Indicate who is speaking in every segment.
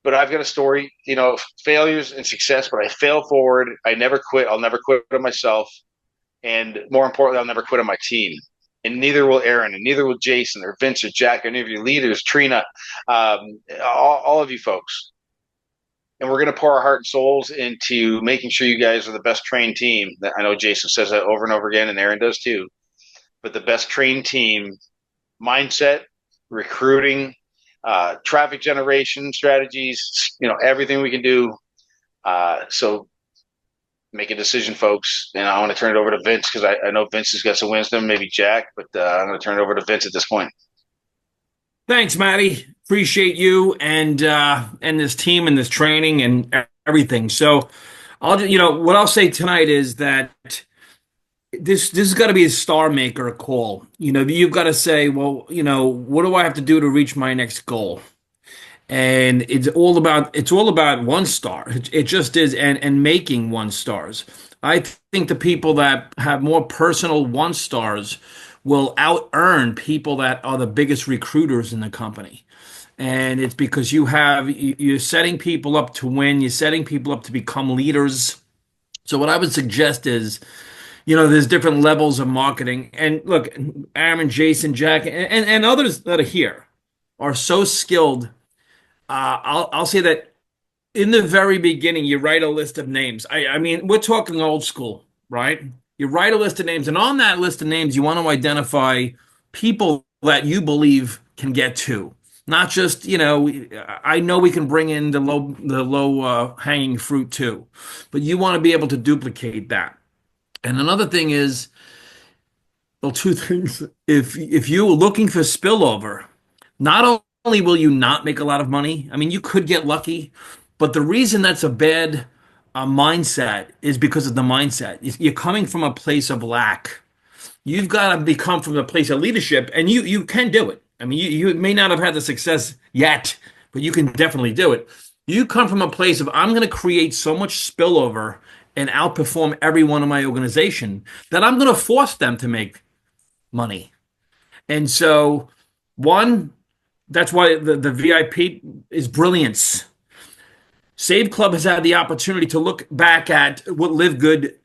Speaker 1: But I've got a story, failures and success, but I fail forward. I never quit. I'll never quit on myself. And more importantly, I'll never quit on my team. And neither will Aaron, and neither will Jason or Vince or Jack, or any of your leaders, Trina, all of you folks. And we're going to pour our heart and souls into making sure you guys are the best trained team. I know Jason says that over and over again, and Aaron does too. But the best trained team, mindset, recruiting, traffic generation strategies, everything we can do. So make a decision, folks. And I want to turn it over to Vince because I know Vince has got some wisdom, maybe Jack, but I'm going to turn it over to Vince at this point.
Speaker 2: Thanks, Maddie. Appreciate you and this team and this training and everything. So what I'll say tonight is that this has got to be a star maker call. You've got to say, well, what do I have to do to reach my next goal? And it's all about one star. It just is, and making one stars. I think the people that have more personal one stars will out earn people that are the biggest recruiters in the company. And it's because you're setting people up to win, you're setting people up to become leaders. So what I would suggest is, there's different levels of marketing. And look, Aaron, Jason, Jack, and others that are here are so skilled. I'll say that in the very beginning, you write a list of names. I mean, we're talking old school, right? You write a list of names, and on that list of names, you want to identify people that you believe can get to. Not just, I know we can bring in the low hanging fruit too, but you want to be able to duplicate that. And another thing is, well, two things. If you're looking for spillover, not only will you not make a lot of money, I mean, you could get lucky, but the reason that's a bad mindset is because of the mindset. You're coming from a place of lack. You've got to become from a place of leadership, and you can do it. I mean, you may not have had the success yet, but you can definitely do it. You come from a place of, I'm going to create so much spillover and outperform everyone in my organization that I'm going to force them to make money. And so, one, that's why the VIP is brilliance. Save Club has had the opportunity to look back at what Live Good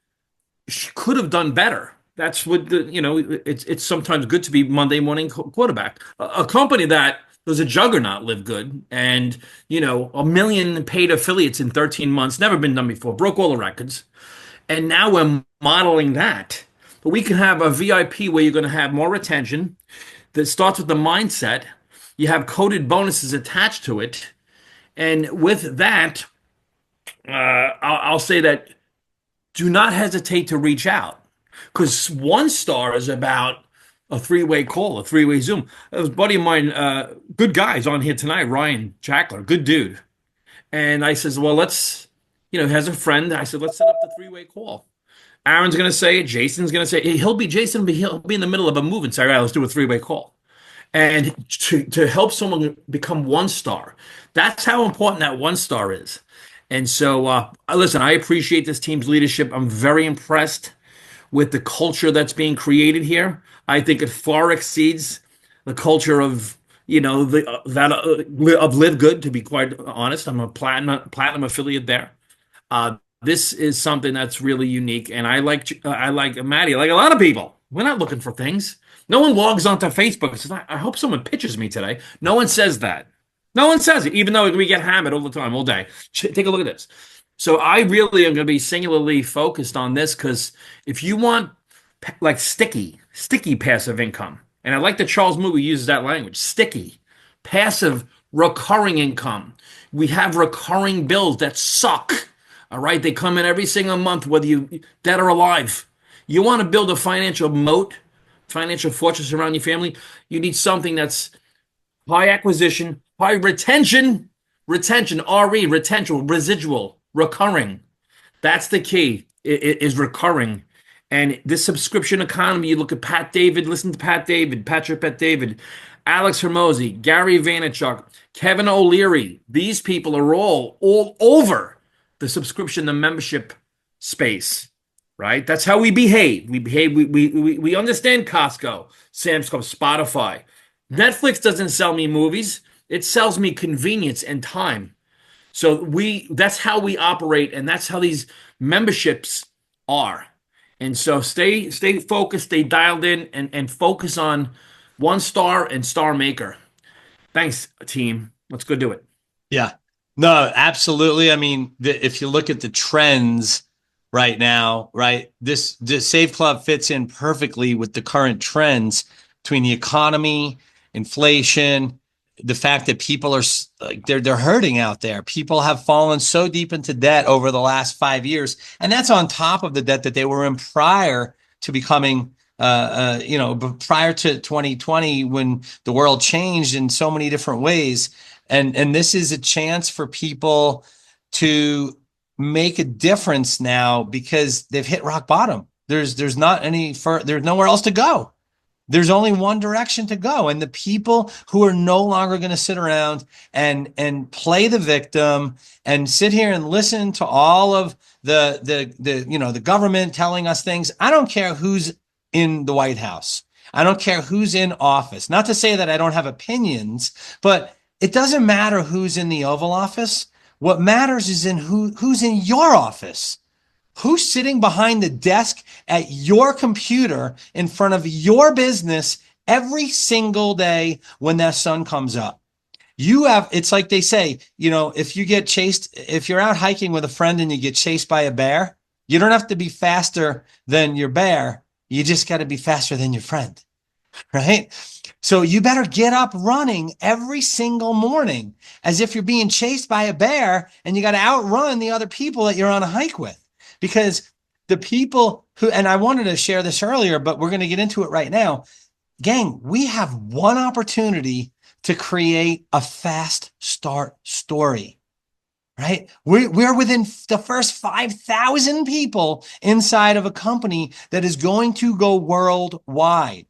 Speaker 2: could have done better. That's what it's sometimes good to be Monday morning quarterback. A company that was a juggernaut, Live Good, and 1 million paid affiliates in 13 months, never been done before, broke all the records. And now we're modeling that. But we can have a VIP where you're going to have more retention that starts with the mindset. You have coded bonuses attached to it. And with that, I'll say that do not hesitate to reach out because one star is about a three-way call, a three-way Zoom. There was a buddy of mine, good guys on here tonight, Ryan Jackler, good dude. And I says, well, let's, has a friend. I said, let's set up the three-way call. Aaron's going to say it. Jason's going to say it. He'll be in the middle of a move and say, all right, let's do a three-way call. And to help someone become one star, that's how important that one star is. And so, listen, I appreciate this team's leadership. I'm very impressed with the culture that's being created here. I think it far exceeds the culture of of Live Good. To be quite honest, I'm a platinum affiliate there. This is something that's really unique, and I like Maddie, like a lot of people. We're not looking for things. No one logs onto Facebook and says, I hope someone pitches me today. No one says that. No one says it, even though we get hammered all the time, all day. Take a look at this. So I really am going to be singularly focused on this because if you want like sticky passive income, and I like that Charles Movie uses that language, sticky, passive, recurring income. We have recurring bills that suck. All right, they come in every single month, whether you dead or alive. You want to build a financial moat, financial fortress around your family. You need something that's high acquisition, high retention, retention, residual, recurring. That's the key. It is recurring. And this subscription economy, you look at Pat David, listen to Pat David, Patrick Pat David, Alex Hermosi, Gary Vaynerchuk, Kevin O'Leary. These people are all over the subscription, the membership space, right? That's how we behave. We understand Costco, Sam's Club, Spotify. Netflix doesn't sell me movies. It sells me convenience and time. So that's how we operate, and that's how these memberships are. And so stay focused, stay dialed in, and focus on one star and star maker. Thanks, team. Let's go do it.
Speaker 3: Yeah. No, absolutely. I mean, if you look at the trends right now, right, this Save Club fits in perfectly with the current trends between the economy, inflation, the fact that people are like they're hurting out there. People have fallen so deep into debt over the last 5 years, and that's on top of the debt that they were in prior to becoming prior to 2020 when the world changed in so many different ways. And this is a chance for people to make a difference now because they've hit rock bottom. There's not any there's nowhere else to go. There's only one direction to go. And the people who are no longer going to sit around and play the victim and sit here and listen to all of the government telling us things. I don't care who's in the White House. I don't care who's in office. Not to say that I don't have opinions, but it doesn't matter who's in the Oval Office. What matters is in who's in your office. Who's sitting behind the desk at your computer in front of your business every single day when that sun comes up? It's like they say, if you get chased, if you're out hiking with a friend and you get chased by a bear, you don't have to be faster than your bear. You just got to be faster than your friend, right? So you better get up running every single morning as if you're being chased by a bear, and you got to outrun the other people that you're on a hike with. Because the people and I wanted to share this earlier, but we're going to get into it right now. Gang, we have one opportunity to create a fast start story, right? We're within the first 5,000 people inside of a company that is going to go worldwide.